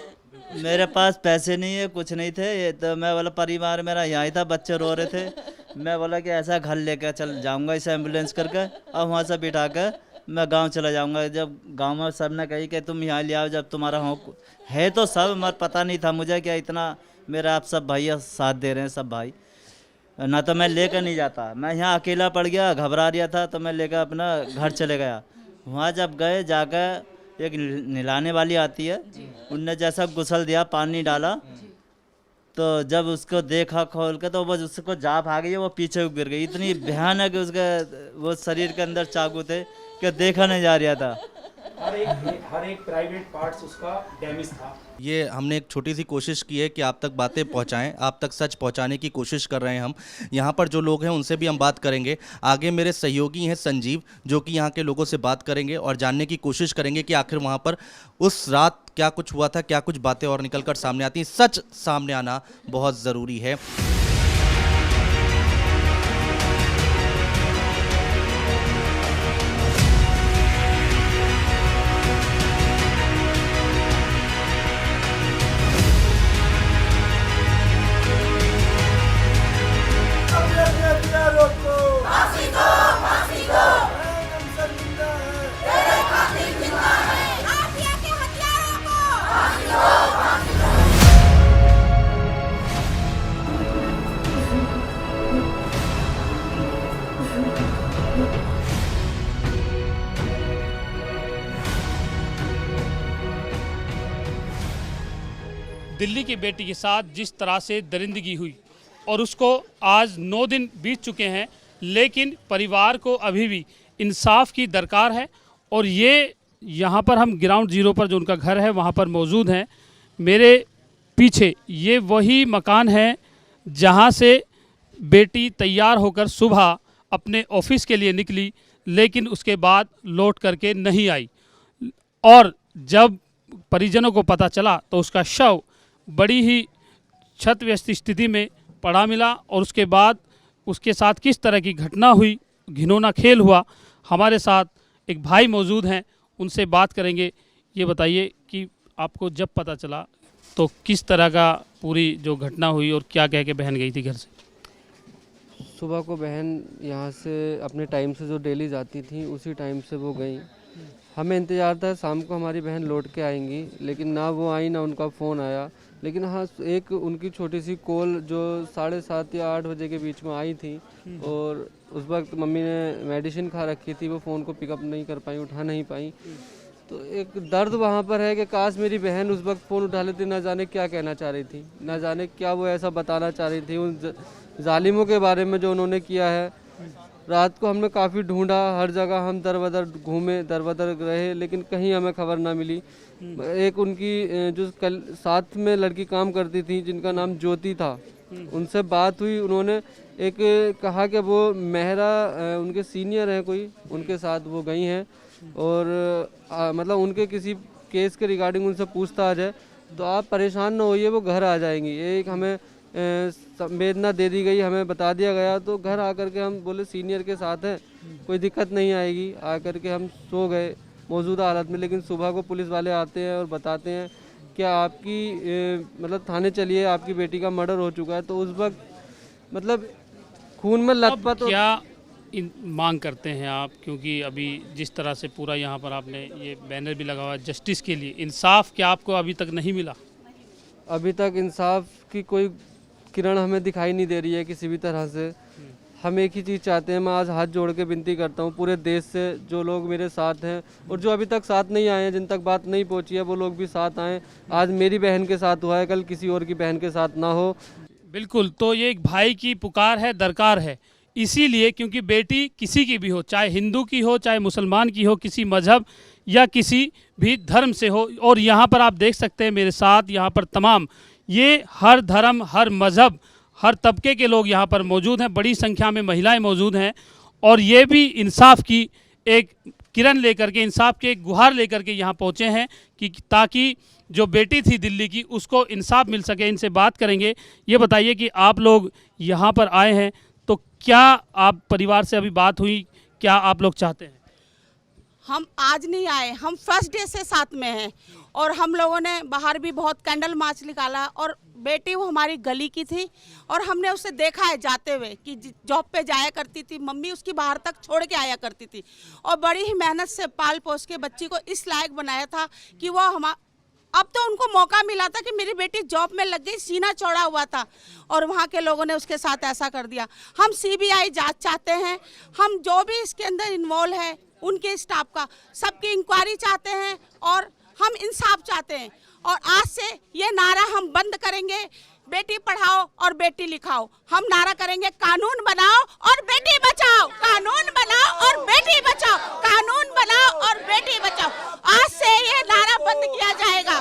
मेरे पास पैसे नहीं है, कुछ नहीं थे। ये तो मैं बोला परिवार मेरा यहाँ था, बच्चे रो रहे थे। मैं बोला कि ऐसा घर लेकर चल जाऊँगा इसे एम्बुलेंस करके, और वहाँ से बिठा कर मैं गांव चला जाऊंगा। जब गांव में सब ने कही कि तुम यहाँ ले आओ, जब तुम्हारा है तो सब, मगर पता नहीं था मुझे क्या इतना मेरा आप सब भाई साथ दे रहे हैं, सब भाई, ना तो मैं लेकर नहीं जाता। मैं यहाँ अकेला पड़ गया, घबरा रहा था, तो मैं लेकर अपना घर चले गया। वहाँ जब गए, जाकर एक नहलाने वाली आती है, उनने जैसा गुसल दिया, पानी डाला, तो जब उसको देखा खोल के, तो बस उसको जाप आ गई, वो पीछे गिर गई। इतनी भयानक उसके वो शरीर के अंदर चाकू थे कि देखा नहीं जा रहा था। हर एक प्राइवेट पार्ट्स उसका डैमेज था। ये हमने एक छोटी सी कोशिश की है कि आप तक बातें पहुंचाएं, आप तक सच पहुंचाने की कोशिश कर रहे हैं हम। यहाँ पर जो लोग हैं उनसे भी हम बात करेंगे। आगे मेरे सहयोगी हैं संजीव, जो कि यहाँ के लोगों से बात करेंगे और जानने की कोशिश करेंगे कि आखिर वहाँ पर उस रात क्या कुछ हुआ था, क्या कुछ बातें और निकल कर सामने आती हैं। सच सामने आना बहुत ज़रूरी है। दिल्ली की बेटी के साथ जिस तरह से दरिंदगी हुई, और उसको आज 9 दिन बीत चुके हैं, लेकिन परिवार को अभी भी इंसाफ की दरकार है। और ये यहाँ पर हम ग्राउंड ज़ीरो पर जो उनका घर है वहाँ पर मौजूद हैं। मेरे पीछे ये वही मकान है जहाँ से बेटी तैयार होकर सुबह अपने ऑफिस के लिए निकली, लेकिन उसके बाद लौट करके नहीं आई। और जब परिजनों को पता चला तो उसका शव बड़ी ही क्षतव्यस्त स्थिति में पड़ा मिला। और उसके बाद उसके साथ किस तरह की घटना हुई, घिनौना खेल हुआ, हमारे साथ एक भाई मौजूद हैं, उनसे बात करेंगे। ये बताइए कि आपको जब पता चला तो किस तरह का पूरी जो घटना हुई और क्या कह के बहन गई थी घर से? सुबह को बहन यहाँ से अपने टाइम से जो डेली जाती थी उसी टाइम से वो गई। हमें इंतज़ार था शाम को हमारी बहन लौट के आएंगी, लेकिन ना वो आई ना उनका फ़ोन आया। लेकिन हाँ एक उनकी छोटी सी कॉल जो 7:30 या 8 बजे के बीच में आई थी, और उस वक्त मम्मी ने मेडिसिन खा रखी थी, वो फ़ोन को पिकअप नहीं कर पाई, उठा नहीं पाई। तो एक दर्द वहाँ पर है कि काश मेरी बहन उस वक्त फ़ोन उठा लेती, ना जाने क्या कहना चाह रही थी, ना जाने क्या वो ऐसा बताना चाह रही थी उन जालिमों के बारे में जो उन्होंने किया है। रात को हमने काफ़ी ढूंढा, हर जगह हम दर बदर घूमे, दर बदर रहे, लेकिन कहीं हमें खबर ना मिली। एक उनकी जो कल साथ में लड़की काम करती थी जिनका नाम ज्योति था, उनसे बात हुई, उन्होंने एक कहा कि वो मेहरा उनके सीनियर हैं कोई, उनके साथ वो गई हैं, और मतलब उनके किसी केस के रिगार्डिंग उनसे पूछताछ है, तो आप परेशान ना होइए, वो घर आ जाएंगी। एक हमें संवेदना दे दी गई, हमें बता दिया गया, तो घर आकर के हम बोले सीनियर के साथ हैं, कोई दिक्कत नहीं आएगी। आकर के हम सो गए मौजूदा हालत में, लेकिन सुबह को पुलिस वाले आते हैं और बताते हैं कि आपकी मतलब थाने चलिए, आपकी बेटी का मर्डर हो चुका है। तो उस वक्त मतलब खून में लथपथ। क्या मांग करते हैं आप, क्योंकि अभी जिस तरह से पूरा यहाँ पर आपने ये बैनर भी लगा हुआ है जस्टिस के लिए, इंसाफ क्या आपको अभी तक नहीं मिला? अभी तक इंसाफ की कोई किरण हमें दिखाई नहीं दे रही है किसी भी तरह से। हम एक ही चीज़ चाहते हैं, मैं आज हाथ जोड़ के विनती करता हूँ पूरे देश से, जो लोग मेरे साथ हैं और जो अभी तक साथ नहीं आए हैं, जिन तक बात नहीं पहुँची है, वो लोग भी साथ आएँ। आज मेरी बहन के साथ हुआ है, कल किसी और की बहन के साथ ना हो। बिल्कुल, तो ये एक भाई की पुकार है, दरकार है, इसीलिए क्योंकि बेटी किसी की भी हो, चाहे हिंदू की हो, चाहे मुसलमान की हो, किसी मजहब या किसी भी धर्म से हो। और यहाँ पर आप देख सकते हैं मेरे साथ, यहाँ पर तमाम ये हर धर्म, हर मज़हब, हर तबके के लोग यहाँ पर मौजूद हैं, बड़ी संख्या में महिलाएं मौजूद हैं, और ये भी इंसाफ की एक किरण लेकर के, इंसाफ के एक गुहार लेकर के यहाँ पहुँचे हैं कि ताकि जो बेटी थी दिल्ली की उसको इंसाफ मिल सके। इनसे बात करेंगे। ये बताइए कि आप लोग यहाँ पर आए हैं, तो क्या आप परिवार से अभी बात हुई, क्या आप लोग चाहते हैं? हम आज नहीं आए, हम फर्स्ट डे से साथ में हैं, और हम लोगों ने बाहर भी बहुत कैंडल मार्च निकाला, और बेटी वो हमारी गली की थी, और हमने उसे देखा है जाते हुए कि जॉब पे जाया करती थी, मम्मी उसकी बाहर तक छोड़ के आया करती थी, और बड़ी ही मेहनत से पाल पोस के बच्ची को इस लायक बनाया था कि वो अब तो उनको मौका मिला था कि मेरी बेटी जॉब में लग गई, सीना चौड़ा हुआ था, और वहाँ के लोगों ने उसके साथ ऐसा कर दिया। हम सीबीआई जांच चाहते हैं, हम जो भी इसके अंदर इन्वॉल्व है उनके स्टाफ का सबकी इंक्वायरी चाहते हैं, और हम इंसाफ चाहते हैं। और आज से ये नारा हम बंद करेंगे, बेटी पढ़ाओ और बेटी लिखाओ। हम नारा करेंगे, कानून बनाओ और बेटी बचाओ, कानून बनाओ और बेटी बचाओ, कानून बनाओ और बेटी बचाओ। आज से ये नारा बंद किया जाएगा।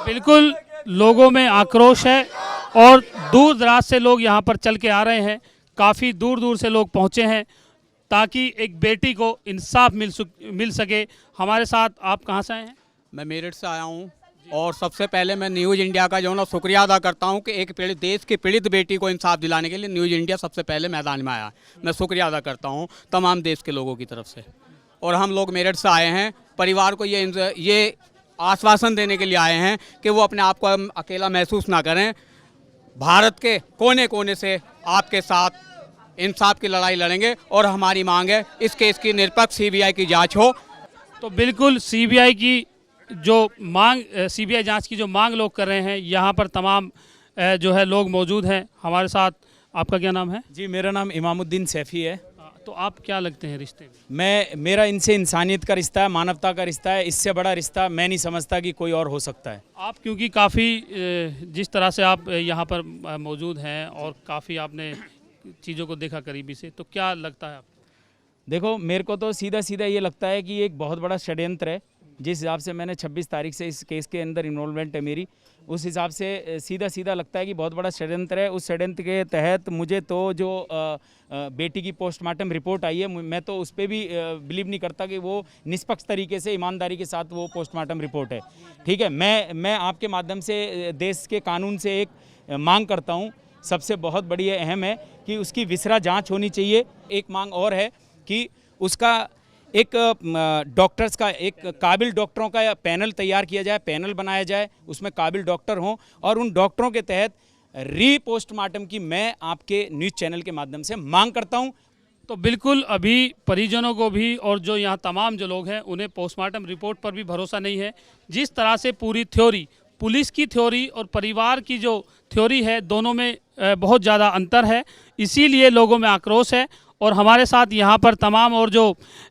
बिल्कुल, लोगों में आक्रोश है, और दूर दराज से लोग यहाँ पर चल के आ रहे हैं, काफ़ी दूर दूर से लोग पहुँचे हैं ताकि एक बेटी को इंसाफ मिल सके। हमारे साथ आप कहाँ से आए हैं? मैं मेरठ से आया हूँ, और सबसे पहले मैं न्यूज़ इंडिया का जो है ना शुक्रिया अदा करता हूँ कि एक पीड़ित देश की पीड़ित बेटी को इंसाफ दिलाने के लिए न्यूज़ इंडिया सबसे पहले मैदान में आया। मैं शुक्रिया अदा करता हूँ तमाम देश के लोगों की तरफ से। और हम लोग मेरठ से आए हैं, परिवार को ये आश्वासन देने के लिए आए हैं कि वो अपने आप को अकेला महसूस ना करें। भारत के कोने कोने से आपके साथ इंसाफ की लड़ाई लड़ेंगे, और हमारी मांग है इस केस की निष्पक्ष सीबीआई की जांच हो। तो बिल्कुल सीबीआई की जो मांग, सीबीआई जांच की जो मांग लोग कर रहे हैं, यहाँ पर तमाम जो है लोग मौजूद हैं हमारे साथ। आपका क्या नाम है? जी, मेरा नाम इमामुद्दीन सैफ़ी है। तो आप क्या लगते हैं रिश्ते में? मेरा इनसे इंसानियत का रिश्ता है, मानवता का रिश्ता है। इससे बड़ा रिश्ता मैं नहीं समझता कि कोई और हो सकता है। आप क्योंकि काफ़ी जिस तरह से आप यहाँ पर मौजूद हैं और काफ़ी आपने चीज़ों को देखा करीबी से, तो क्या लगता है आप? देखो, मेरे को तो सीधा सीधा ये लगता है कि ये एक बहुत बड़ा षड्यंत्र है। जिस हिसाब से मैंने 26 तारीख से इस केस के अंदर इन्वॉल्वमेंट है मेरी, उस हिसाब से सीधा सीधा लगता है कि बहुत बड़ा षड्यंत्र है। उस षड्यंत्र के तहत मुझे तो जो बेटी की पोस्टमार्टम रिपोर्ट आई है, मैं तो उस पर भी बिलीव नहीं करता कि वो निष्पक्ष तरीके से, ईमानदारी के साथ वो पोस्टमार्टम रिपोर्ट है। ठीक है, मैं आपके माध्यम से देश के कानून से एक मांग करता हूँ, सबसे बहुत बड़ी अहम है कि उसकी विसरा जाँच होनी चाहिए। एक मांग और है कि उसका एक डॉक्टर्स का, एक काबिल डॉक्टरों का पैनल तैयार किया जाए, पैनल बनाया जाए, उसमें काबिल डॉक्टर हों, और उन डॉक्टरों के तहत री पोस्टमार्टम की मैं आपके न्यूज़ चैनल के माध्यम से मांग करता हूं। तो बिल्कुल अभी परिजनों को भी और जो यहाँ तमाम जो लोग हैं उन्हें पोस्टमार्टम रिपोर्ट पर भी भरोसा नहीं है। जिस तरह से पूरी थ्योरी, पुलिस की थ्योरी और परिवार की जो थ्योरी है, दोनों में बहुत ज़्यादा अंतर है। इसीलिए लोगों में आक्रोश है। और हमारे साथ यहाँ पर तमाम और जो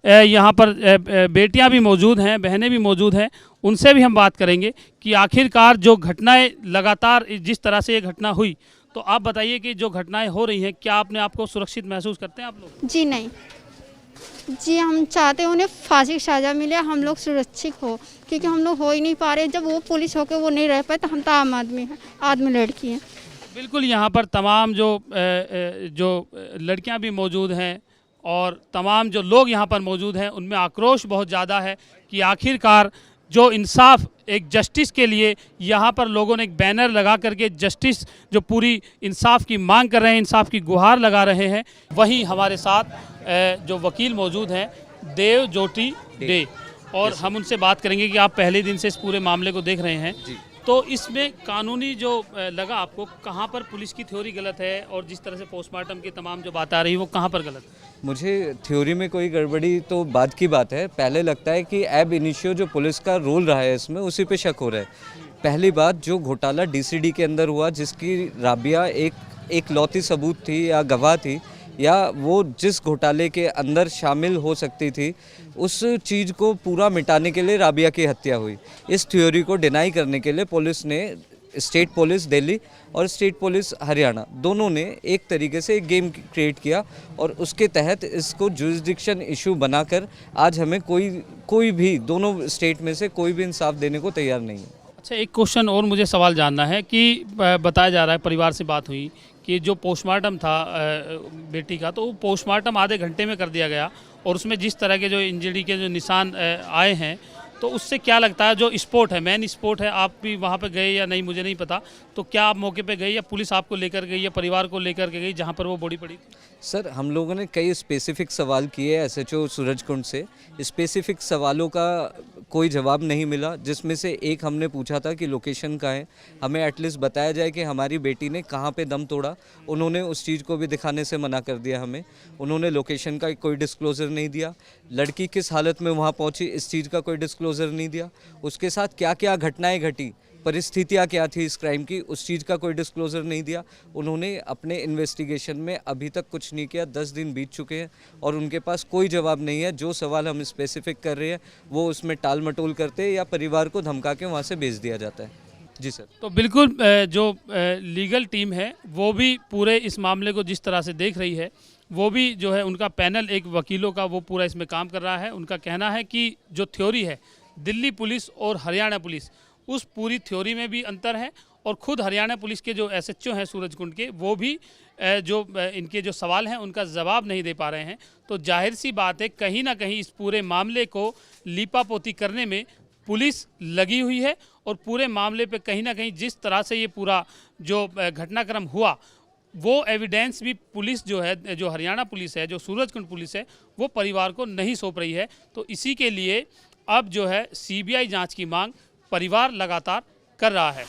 यहाँ पर बेटियाँ भी मौजूद हैं, बहनें भी मौजूद हैं, उनसे भी हम बात करेंगे कि आखिरकार जो घटनाएं लगातार जिस तरह से ये घटना हुई, तो आप बताइए कि जो घटनाएं हो रही हैं, क्या अपने आप को सुरक्षित महसूस करते हैं आप लोग? जी नहीं जी, हम चाहते हैं उन्हें फांसी की सज़ा मिले, हम लोग सुरक्षित हो, क्योंकि हम लोग हो ही नहीं पा रहे। जब वो पुलिस होकर वो नहीं रह पाए तो हम तो आम आदमी हैं, आदमी लड़की हैं। बिल्कुल, यहाँ पर तमाम जो लड़कियाँ भी मौजूद हैं और तमाम जो लोग यहाँ पर मौजूद हैं, उनमें आक्रोश बहुत ज़्यादा है कि आखिरकार जो इंसाफ, एक जस्टिस के लिए यहाँ पर लोगों ने एक बैनर लगा करके जस्टिस, जो पूरी इंसाफ की मांग कर रहे हैं, इंसाफ की गुहार लगा रहे हैं। वहीं हमारे साथ जो वकील मौजूद हैं, देव ज्योति डे, और हम उनसे बात करेंगे कि आप पहले दिन से इस पूरे मामले को देख रहे हैं, तो इसमें कानूनी जो लगा आपको, कहाँ पर पुलिस की थ्योरी गलत है और जिस तरह से पोस्टमार्टम की तमाम जो बात आ रही है वो कहाँ पर गलत है? मुझे थ्योरी में कोई गड़बड़ी तो बाद की बात है। पहले लगता है कि एब इनिशियो जो पुलिस का रोल रहा है इसमें, उसी पे शक हो रहा है। पहली बात, जो घोटाला डीसीडी के अंदर हुआ, जिसकी राबिया एक लौती सबूत थी या गवाह थी, या वो जिस घोटाले के अंदर शामिल हो सकती थी, उस चीज़ को पूरा मिटाने के लिए राबिया की हत्या हुई। इस थ्योरी को डिनाई करने के लिए पुलिस ने, स्टेट पुलिस दिल्ली और स्टेट पुलिस हरियाणा, दोनों ने एक तरीके से एक गेम क्रिएट किया और उसके तहत इसको जुरिसडिक्शन इशू बनाकर आज हमें कोई भी दोनों स्टेट में से कोई भी इंसाफ देने को तैयार नहीं है। अच्छा, एक क्वेश्चन और मुझे सवाल जानना है कि बताया जा रहा है, परिवार से बात हुई कि जो पोस्टमार्टम था बेटी का, तो वो पोस्टमार्टम आधे घंटे में कर दिया गया और उसमें जिस तरह के जो इंजरी के जो निशान आए हैं, तो उससे क्या लगता है, जो स्पॉट है, मेन स्पॉट है, आप भी वहाँ पे गए या नहीं मुझे नहीं पता, तो क्या आप मौके पे गए या पुलिस आपको लेकर गई या परिवार को लेकर के गई जहाँ पर वो बॉडी पड़ी? सर, हम लोगों ने कई स्पेसिफिक सवाल किए एसएचओ सूरजकुंड से। स्पेसिफिक सवालों का कोई जवाब नहीं मिला, जिसमें से एक हमने पूछा था कि लोकेशन कहाँ है, हमें एटलीस्ट बताया जाए कि हमारी बेटी ने कहाँ पे दम तोड़ा। उन्होंने उस चीज़ को भी दिखाने से मना कर दिया हमें। उन्होंने लोकेशन का कोई डिस्क्लोज़र नहीं दिया, लड़की किस हालत में वहाँ पहुँची इस चीज़ का कोई डिस्क्लोज़र नहीं दिया, उसके साथ क्या क्या घटनाएँ घटी, परिस्थितियाँ क्या थी इस क्राइम की, उस चीज़ का कोई डिस्क्लोज़र नहीं दिया। उन्होंने अपने इन्वेस्टिगेशन में अभी तक कुछ नहीं किया। 10 दिन बीत चुके हैं और उनके पास कोई जवाब नहीं है। जो सवाल हम स्पेसिफिक कर रहे हैं वो उसमें टाल मटोल करते हैं या परिवार को धमका के वहाँ से भेज दिया जाता है। जी सर। तो बिल्कुल जो लीगल टीम है वो भी पूरे इस मामले को जिस तरह से देख रही है, वो भी जो है उनका पैनल एक वकीलों का वो पूरा इसमें काम कर रहा है। उनका कहना है कि जो थ्योरी है दिल्ली पुलिस और हरियाणा पुलिस, उस पूरी थ्योरी में भी अंतर है और खुद हरियाणा पुलिस के जो एसएचओ हैं सूरजकुंड के, वो भी जो इनके जो सवाल हैं उनका जवाब नहीं दे पा रहे हैं। तो जाहिर सी बात है, कहीं ना कहीं इस पूरे मामले को लीपापोती करने में पुलिस लगी हुई है और पूरे मामले पे कहीं ना कहीं जिस तरह से ये पूरा जो घटनाक्रम हुआ, वो एविडेंस भी पुलिस जो है, जो हरियाणा पुलिस है, जो सूरजकुंड पुलिस है, वो परिवार को नहीं सौंप रही है। तो इसी के लिए अब जो है सीबीआई जांच की मांग परिवार लगातार कर रहा है।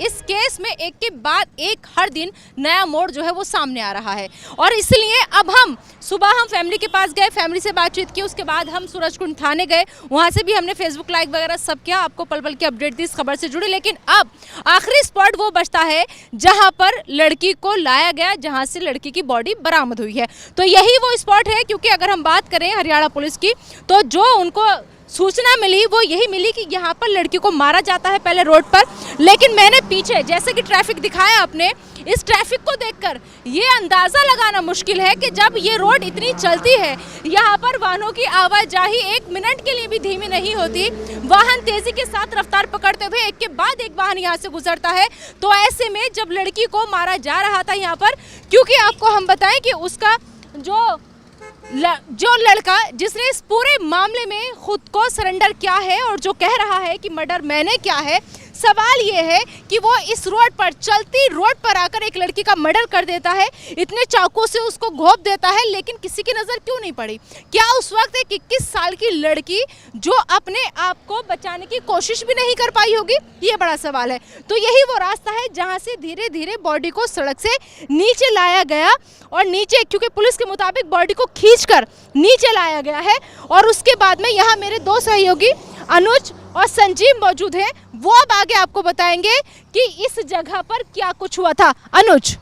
इस केस में एक के बाद एक हर दिन नया मोड़ जो है वो सामने आ रहा है और इसलिए अब हम सुबह फैमिली के पास गए, फैमिली से बातचीत की, उसके बाद हम सूरजकुंड थाने गए, वहाँ से भी हमने फेसबुक लाइव वगैरह सब किया, आपको पल पल की अपडेट दी इस खबर से जुड़ी। लेकिन अब आखिरी स्पॉट वो बचता है जहाँ पर लड़की को लाया गया, जहाँ से लड़की की बॉडी बरामद हुई है। तो यही वो स्पॉट है, क्योंकि अगर हम बात करें हरियाणा पुलिस की, तो जो उनको सूचना मिली वो यही मिली कि यहाँ पर लड़की को मारा जाता है पहले रोड पर, लेकिन मैंने पीछे जैसे कि ट्रैफिक दिखाया आपने, इस ट्रैफिक को देखकर ये अंदाज़ा लगाना मुश्किल है कि जब ये रोड इतनी चलती है, यहाँ पर वाहनों की आवाजाही 1 मिनट के लिए भी धीमी नहीं होती, वाहन तेजी के साथ रफ्तार पकड़ते हुए एक के बाद एक वाहन यहाँ से गुजरता है। तो ऐसे में जब लड़की को मारा जा रहा था यहाँ पर, क्योंकि आपको हम बताएं कि उसका जो लड़का जिसने इस पूरे मामले में खुद को सरेंडर किया है और जो कह रहा है कि मर्डर मैंने किया है, सवाल ये है कि वो इस रोड पर, चलती रोड पर आकर एक लड़की का मर्डर कर देता है, इतने चाकू से उसको घोंप देता है, लेकिन किसी की नज़र क्यों नहीं पड़ी? क्या उस वक्त एक 21 साल की लड़की जो अपने आप को बचाने की कोशिश भी नहीं कर पाई होगी? ये बड़ा सवाल है। तो यही वो रास्ता है जहाँ से धीरे धीरे बॉडी को सड़क से नीचे लाया गया, और नीचे, क्योंकि पुलिस के मुताबिक बॉडी को खींचकर नीचे लाया गया है, और उसके बाद में यहाँ मेरे 2 सहयोगी अनुज और संजीव मौजूद हैं। वो अब आगे आपको बताएंगे कि इस जगह पर क्या कुछ हुआ था। अनुज।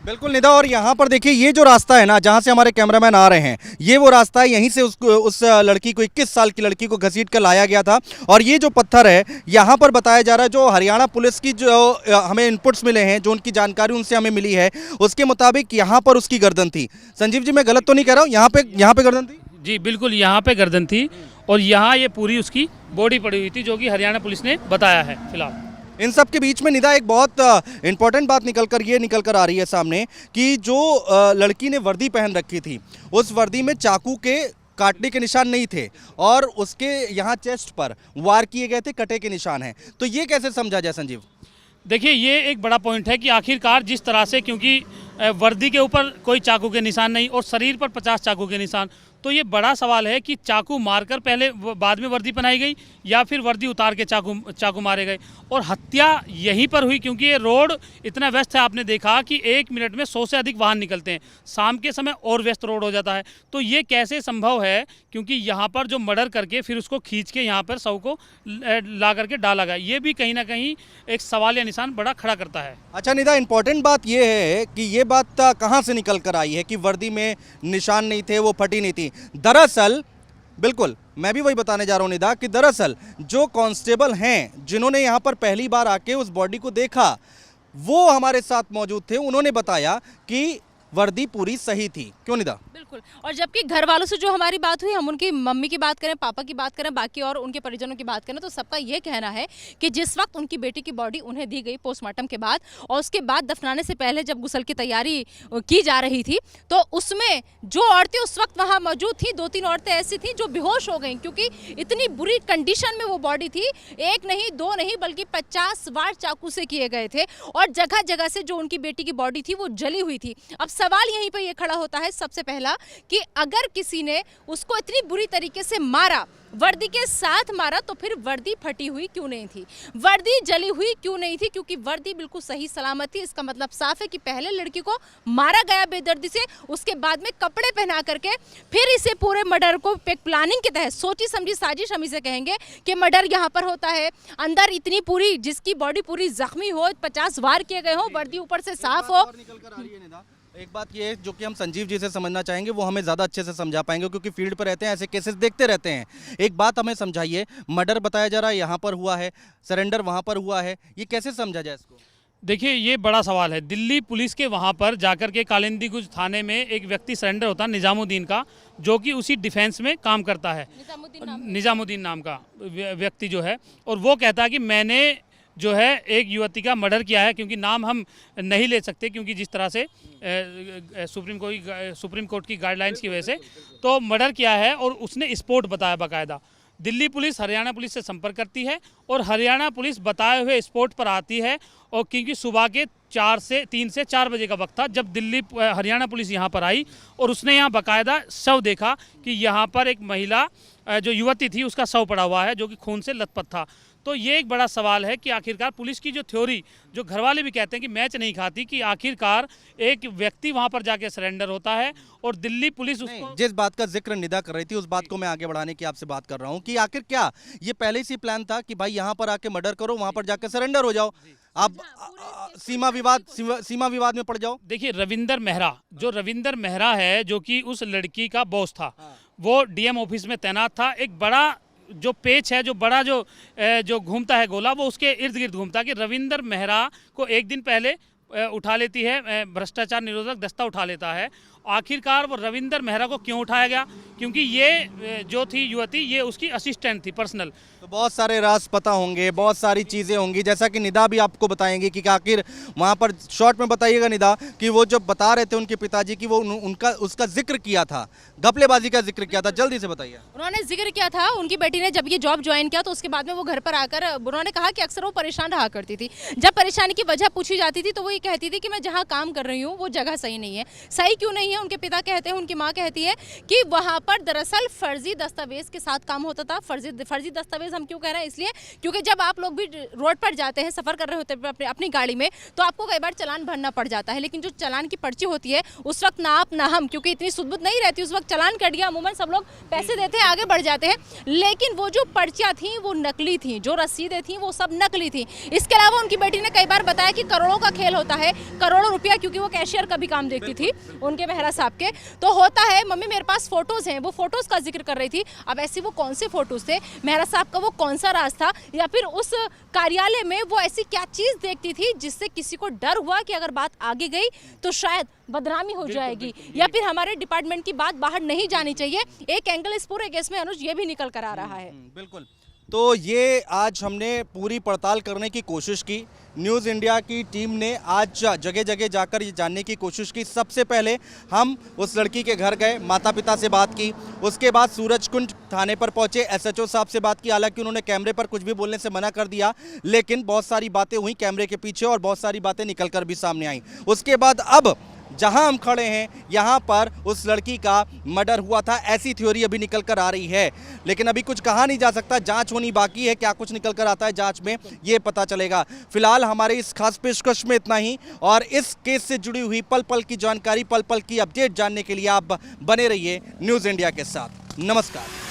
बिल्कुल निदा, और यहाँ पर देखिए ये जो रास्ता है ना, जहाँ से हमारे कैमरामैन आ रहे हैं, ये वो रास्ता है, यहीं से उस लड़की को, 21 साल की लड़की को घसीट कर लाया गया था। और ये जो पत्थर है, यहाँ पर बताया जा रहा है, जो हरियाणा पुलिस की जो हमें इनपुट्स मिले हैं, जो उनकी जानकारी उनसे हमें मिली है, उसके मुताबिक यहाँ पर उसकी गर्दन थी। संजीव जी, मैं गलत तो नहीं कह रहा हूँ? यहाँ पे गर्दन थी? जी बिल्कुल, यहाँ पे गर्दन थी, और यहाँ ये पूरी उसकी बॉडी पड़ी हुई थी, जो कि हरियाणा पुलिस ने बताया है फिलहाल। इन सब के बीच में निदा एक बहुत इंपॉर्टेंट बात निकल कर आ रही है सामने, कि जो लड़की ने वर्दी पहन रखी थी, उस वर्दी में चाकू के काटने के निशान नहीं थे, और उसके यहाँ चेस्ट पर वार किए गए थे, कटे के निशान हैं। तो ये कैसे समझा जाए संजीव? देखिए, ये एक बड़ा पॉइंट है कि आखिरकार जिस तरह से, क्योंकि वर्दी के ऊपर कोई चाकू के निशान नहीं और शरीर पर 50 चाकू के निशान, तो ये बड़ा सवाल है कि चाकू मारकर पहले बाद में वर्दी पहनाई गई, या फिर वर्दी उतार के चाकू मारे गए, और हत्या यहीं पर हुई। क्योंकि ये रोड इतना व्यस्त है, आपने देखा कि 1 मिनट में 100 से अधिक वाहन निकलते हैं, शाम के समय और व्यस्त रोड हो जाता है। तो ये कैसे संभव है? क्योंकि यहाँ पर जो मर्डर करके फिर उसको खींच के यहाँ पर शव को ला करके डाला गया, ये भी कहीं ना कहीं एक सवाल या निशान बड़ा खड़ा करता है। अच्छा निदा, इंपॉर्टेंट बात ये है कि ये बात कहाँ से निकल कर आई है कि वर्दी में निशान नहीं थे, वो फटी नहीं थी? दरअसल बिल्कुल मैं भी वही बताने जा रहा हूं निदा, कि दरअसल जो कांस्टेबल हैं जिन्होंने यहां पर पहली बार आके उस बॉडी को देखा, वो हमारे साथ मौजूद थे। उन्होंने बताया कि वर्दी पूरी सही थी। क्यों निदा? बिल्कुल। और जबकि घर वालों से जो हमारी बात हुई, हम उनकी मम्मी की बात करें, पापा की बात करें, बाकी और उनके परिजनों की बात करें, तो सबका ये कहना है कि जिस वक्त उनकी बेटी की बॉडी उन्हें दी गई पोस्टमार्टम के बाद, और उसके बाद दफनाने से पहले जब गुसल की तैयारी की जा रही थी, तो उसमें जो औरतें उस वक्त वहाँ मौजूद थी, 2-3 औरतें ऐसी थी जो बेहोश हो गई, क्योंकि इतनी बुरी कंडीशन में वो बॉडी थी। 1 नहीं 2 नहीं बल्कि 50 वार चाकू से किए गए थे, और जगह जगह से जो उनकी बेटी की बॉडी थी वो जली हुई थी। अब सवाल यहीं पे ये खड़ा होता है सबसे पहला, कि अगर किसी ने उसको इतनी बुरी तरीके से मारा, वर्दी के साथ मारा, तो फिर वर्दी फटी हुई क्यों नहीं थी, वर्दी जली हुई क्यों नहीं थी? क्योंकि वर्दी बिल्कुल सही सलामत थी। इसका मतलब साफ है कि पहले लड़की को मारा गया बेदर्दी से, उसके बाद में कपड़े पहना करके फिर इसे पूरे मर्डर को एक प्लानिंग के तहत, सोची समझी साजिश हम इसे कहेंगे कि मर्डर यहाँ पर होता है। अंदर इतनी पूरी, जिसकी बॉडी पूरी जख्मी हो, 50 वार किए गए हो, वर्दी ऊपर से साफ हो। एक बात ये है जो कि हम संजीव जी से समझना चाहेंगे, वो हमें ज़्यादा अच्छे से समझा पाएंगे, क्योंकि फील्ड पर रहते हैं, ऐसे केसेस देखते रहते हैं। एक बात हमें समझाइए, मर्डर बताया जा रहा है यहाँ पर हुआ है, सरेंडर वहाँ पर हुआ है, ये कैसे समझा जाए इसको? देखिए, ये बड़ा सवाल है। दिल्ली पुलिस के वहाँ पर जाकर के कालिंदी गुज थाने में एक व्यक्ति सरेंडर होता है, निजामुद्दीन का, जो कि उसी डिफेंस में काम करता है, निजामुद्दीन नाम का व्यक्ति जो है, और वो कहता है कि मैंने जो है एक युवती का मर्डर किया है, क्योंकि नाम हम नहीं ले सकते, क्योंकि जिस तरह से सुप्रीम कोर्ट की गाइडलाइंस की वजह से, तो मर्डर किया है, और उसने स्पॉट बताया बाकायदा। दिल्ली पुलिस हरियाणा पुलिस से संपर्क करती है, और हरियाणा पुलिस बताए हुए स्पॉट पर आती है, और क्योंकि सुबह के 3 से 4 बजे का वक्त था जब हरियाणा पुलिस यहाँ पर आई, और उसने यहाँ बाकायदा शव देखा कि यहाँ पर एक महिला जो युवती थी उसका शव पड़ा हुआ है, जो कि खून से लथपथ था। तो ये एक बड़ा सवाल है कि आखिरकार पुलिस की जो थ्योरी, जो घरवाले भी कहते हैं कि मैच नहीं खाती, कि आखिरकार एक व्यक्ति वहां पर जाके सरेंडर होता है और दिल्ली पुलिस उसको, जिस बात का जिक्र निदा कर रही थी, उस बात को मैं आगे बढ़ाने की आपसे बात कर रहा हूं कि आखिर क्या ये पहले से प्लान था कि भाई यहां पर आके मर्डर करो, वहां पर जाकर सरेंडर हो जाओ, आप सीमा विवाद में पड़ जाओ? देखिए, रविंदर मेहरा है, जो कि उस लड़की का बॉस था, वो डीएम ऑफिस में तैनात था, एक बड़ा जो पेच है, जो बड़ा जो घूमता है गोला, वो उसके इर्द गिर्द घूमता है कि रविंदर मेहरा को एक दिन पहले उठा लेती है, भ्रष्टाचार निरोधक दस्ता उठा लेता है। आखिरकार वो रविंदर मेहरा को क्यों उठाया गया? क्योंकि ये जो थी युवती, ये उसकी असिस्टेंट थी पर्सनल। तो बहुत सारे राज पता होंगे, बहुत सारी चीज़ें होंगी, जैसा कि निदा भी आपको बताएंगे कि आखिर वहाँ पर शॉर्ट में बताइएगा निदा कि वो जब बता रहे थे उनके पिताजी की वो उनका उसका जिक्र किया था, घपलेबाजी का जिक्र किया था, जल्दी से बताइए। उन्होंने जिक्र किया था उनकी बेटी ने जब ये जॉब ज्वाइन किया तो उसके बाद में वो घर पर आकर उन्होंने कहा कि अक्सर वो परेशान रहा करती थी। जब परेशानी की वजह पूछी जाती थी तो वो ये कहती थी कि मैं जहाँ काम कर रही हूँ वो जगह सही नहीं है। सही क्यों नहीं है? उनके पिता कहते हैं, उनकी माँ कहती है कि वहाँ पर दरअसल फर्जी दस्तावेज के साथ काम होता था। फर्जी दस्तावेज हम क्यों कह रहे हैं? इसलिए क्योंकि जब आप लोग भी रोड पर जाते हैं, सफर कर रहे होते हैं अपनी गाड़ी में, तो आपको कई बार चालान भरना पड़ जाता है। लेकिन जो चालान की पर्ची होती है उस वक्त ना आप ना हम, क्योंकि इतनी सुदबुद नहीं रहती, उस वक्त चालान कट गया, अमूमन सब लोग पैसे देते हैं, आगे बढ़ जाते हैं। लेकिन वो जो पर्चियाँ थी वो नकली थी, जो रसीदें थी वो सब नकली थी। इसके अलावा उनकी बेटी ने कई बार बताया कि करोड़ों का खेल होता है, करोड़ों रुपया, क्योंकि वो कैशियर का भी काम देखती थी उनके मेहरा साहब के। तो होता है, मम्मी मेरे पास फोटोज हैं, वो फोटोज का जिक्र कर रही थी। अब ऐसी वो कौन से फोटोज थे, मेहरा साहब का वो कौन सा राज था, या फिर उस कार्यालय में वो ऐसी क्या चीज देखती थी जिससे किसी को डर हुआ कि अगर बात आगे गई तो शायद बदनामी हो जाएगी, या फिर हमारे डिपार्टमेंट की बात बाहर नहीं जानी चाहिए। एक एंगल इस पूरे केस में अनुज ये भी निकल कर आ रहा है। बिल्कुल। तो ये आज हमने पूरी पड़ताल करने की कोशिश की। न्यूज़ इंडिया की टीम ने आज जगह जगह जाकर ये जानने की कोशिश की। सबसे पहले हम उस लड़की के घर गए, माता पिता से बात की, उसके बाद सूरजकुंड थाने पर पहुंचे, एसएचओ साहब से बात की। हालांकि उन्होंने कैमरे पर कुछ भी बोलने से मना कर दिया, लेकिन बहुत सारी बातें हुई कैमरे के पीछे और बहुत सारी बातें निकल कर भी सामने आई। उसके बाद अब जहां हम खड़े हैं यहां पर उस लड़की का मर्डर हुआ था, ऐसी थ्योरी अभी निकल कर आ रही है। लेकिन अभी कुछ कहा नहीं जा सकता, जांच होनी बाकी है। क्या कुछ निकल कर आता है जांच में, ये पता चलेगा। फिलहाल हमारे इस खास पेशकश में इतना ही, और इस केस से जुड़ी हुई पल पल की जानकारी, पल पल की अपडेट जानने के लिए आप बने रहिए न्यूज़ इंडिया के साथ। नमस्कार।